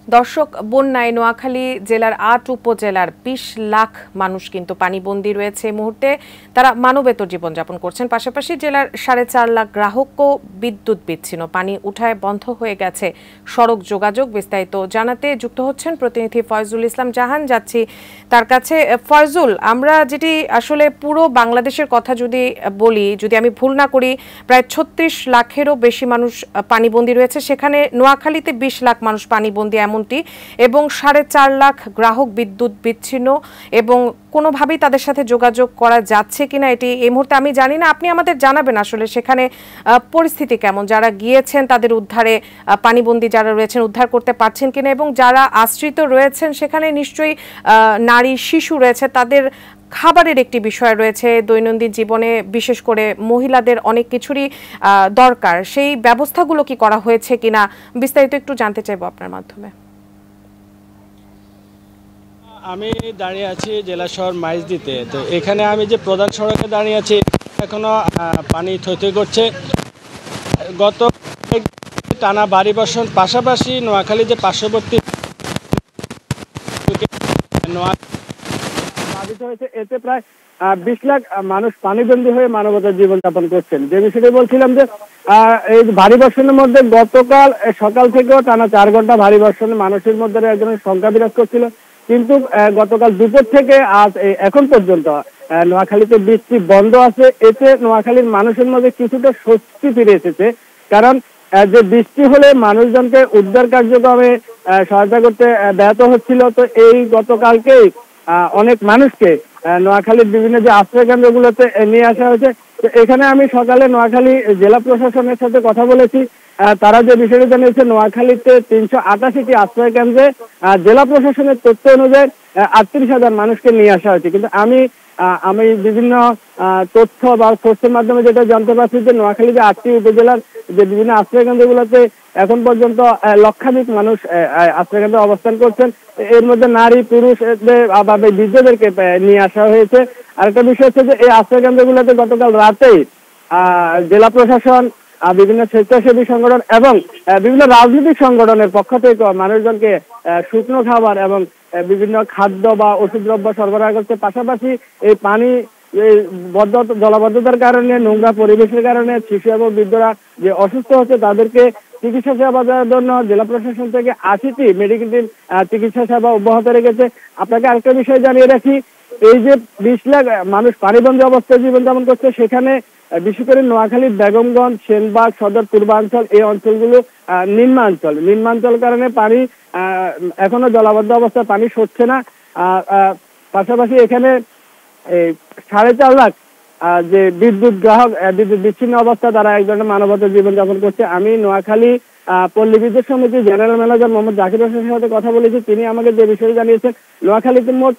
দর্শক, বন্যায় নোয়াখালী জেলার ৮ উপজেলার ২০ লাখ মানুষ কিন্তু পানিবন্দী রয়েছে এই মুহূর্তে। তারা মানবেতর জীবনযাপন করছেন। পাশাপাশি জেলার ৪.৫ লাখ গ্রাহকও বিদ্যুৎ বিচ্ছিন্ন, পানি উঠায় বন্ধ হয়ে গেছে সড়ক যোগাযোগ। বিস্তারিত জানাতে যুক্ত হচ্ছেন প্রতিনিধি ফয়জুল ইসলাম জাহান, যাচ্ছি তার কাছে। ফয়জুল, আমরা যেটি আসলে পুরো বাংলাদেশের কথা যদি বলি, যদি আমি ভুল না করি, প্রায় ৩৬ লাখেরও বেশি মানুষ পানিবন্দী রয়েছে, সেখানে নোয়াখালীতে ২০ লাখ মানুষ পানিবন্দী এমনটি, এবং ৪.৫ লাখ গ্রাহক বিদ্যুৎ বিচ্ছিন্ন এবং কোনোভাবেই তাদের সাথে যোগাযোগ করা যাচ্ছে কিনা এটি এই মুহূর্তে আমি জানি না। আপনি আমাদের জানাবেন আসলে সেখানে পরিস্থিতি কেমন, যারা গিয়েছেন তাদের উদ্ধারে, পানিবন্দী যারা রয়েছেন উদ্ধার করতে পারছেন কিনা, এবং যারা আশ্রিত রয়েছেন সেখানে নিশ্চয়ই নারী শিশু রয়েছে, তাদের খাবারের একটি বিষয় রয়েছে। দৈনন্দিন জীবনে বিশেষ করে মহিলাদের অনেক কিছুরই দরকার, সেই ব্যবস্থাগুলো কি করা হয়েছে কিনা বিস্তারিত একটু জানতে চাইবো আপনার মাধ্যমে। আমি দাঁড়িয়ে আছি জেলা শহর মাইজদিতে। তো এখানে আমি যে প্রধান সড়কে দাঁড়িয়ে আছি, এখনো পানি থই করছে। গত টানা ভারী বর্ষণ, পাশাপাশি নোয়াখালী যে পার্শ্ববর্তী হয়েছে, এতে প্রায় ২০ লাখ মানুষ পানিবন্দী হয়ে মানবতার জীবনযাপন করছেন। যে বিষয়টি বলছিলাম যে এই ভারী বর্ষণের মধ্যে গতকাল সকাল থেকেও টানা ৪ ঘন্টা ভারী বর্ষণে মানুষের মধ্যে একজনের সংখ্যা বিরাজ করছিল, কিন্তু গতকাল দুপুর থেকে আজ এখন পর্যন্ত নোয়াখালীতে বৃষ্টি বন্ধ আছে। এতে নোয়াখালীর মানুষের মধ্যে কিছুটা স্বস্তি ফিরে এসেছে, কারণ যে বৃষ্টি হলে মানুষজনকে উদ্ধার কার্যক্রমে সহায়তা করতে ব্যাহত হচ্ছিল। তো এই গতকালকেই অনেক মানুষকে নোয়াখালীর বিভিন্ন যে আশ্রয় কেন্দ্রগুলোতে নিয়ে আসা হয়েছে। তো এখানে আমি সকালে নোয়াখালী জেলা প্রশাসনের সাথে কথা বলেছি। তারা যে বিষয়টি জানিয়েছে, নোয়াখালীতে ৩৮৮টি আশ্রয় কেন্দ্রে জেলা প্রশাসনের তথ্য অনুযায়ী ৩৮,০০০ মানুষকে নিয়ে আসা হয়েছে। কিন্তু আমি বিভিন্ন তথ্য বা সোর্সের মাধ্যমে যেটা জানতে পারছি যে নোয়াখালী যে 8টি উপজেলার যে বিভিন্ন আশ্রয় কেন্দ্রগুলোতে এখন পর্যন্ত লক্ষাধিক মানুষ আশ্রয় কেন্দ্রে অবস্থান করছেন। এর মধ্যে নারী পুরুষ বা বৃদ্ধদেরকে নিয়ে আসা হয়েছে। আরেকটা বিষয় হচ্ছে যে এই আশ্রয় কেন্দ্রগুলোতে গতকাল রাতেই জেলা প্রশাসন, বিভিন্ন স্বেচ্ছাসেবী সংগঠন এবং বিভিন্ন রাজনৈতিক সংগঠনের পক্ষ থেকে মানুষজনকে শুকনো খাবার এবং বিভিন্ন খাদ্য বা ওষুধদ্রব্য সরবরাহ করছে। পাশাপাশি এই পানি জলাবদ্ধতার কারণে, নোংরা পরিবেশের কারণে শিশু এবং বৃদ্ধরা যে অসুস্থ হচ্ছে, তাদেরকে চিকিৎসা সেবা দেওয়ার জন্য জেলা প্রশাসন থেকে ৮০টি মেডিকেল টিম চিকিৎসা সেবা অব্যাহত রেখেছে। আপনাকে আরেকটা বিষয় জানিয়ে রাখি, এই যে ২০ লাখ মানুষ পানিবন্দী অবস্থায় জীবনযাপন করছে, সেখানে বিশেষ করে নোয়াখালীর বেগমগঞ্জ, সেনবাগ, সদর পূর্বাঞ্চল, এই অঞ্চলগুলো নিম্নাঞ্চল কারণে পানি এখনো জলাবদ্ধ অবস্থায় পানি সরছে না। পাশাপাশি এখানে ৪.৫ লাখ যে বিদ্যুৎ গ্রাহক বিদ্যুৎ বিচ্ছিন্ন অবস্থা, তারা এক ধরনের মানবতার জীবনযাপন করছে। আমি নোয়াখালী পল্লী বিদ্যুৎ সমিতির জেনারেল ম্যানেজার মোহাম্মদ জাকির হোসেনের সাথে কথা বলেছি। তিনি আমাকে যে বিষয়ে জানিয়েছেন, নোয়াখালীতে মোট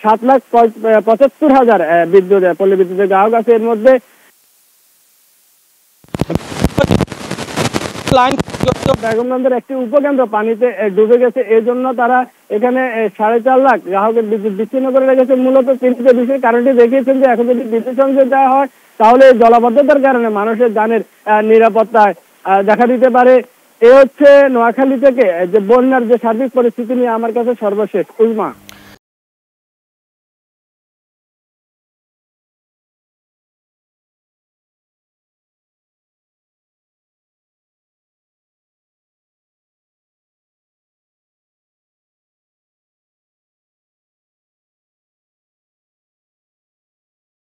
৭,৭৫,০০০ পল্লী বিদ্যুতের গ্রাহক আছে। এর মধ্যে বেগমগঞ্জের একটি উপকেন্দ্র পানিতে ডুবে গেছে। এই জন্য তারা এখানে ৪.৫ লাখ গ্রাহকের বিদ্যুৎ বিচ্ছিন্ন করে রেখেছে। মূলত তিনি যে বিষয় কারণটি দেখিয়েছেন যে এখন যদি বিদ্যুৎ সংযোগ দেওয়া হয়, তাহলে জলাবদ্ধতার কারণে মানুষের জানের নিরাপত্তায় দেখা দিতে পারে। এ হচ্ছে নোয়াখালী থেকে যে বন্যার যে সার্বিক পরিস্থিতি নিয়ে আমার কাছে সর্বশেষ। উজমা।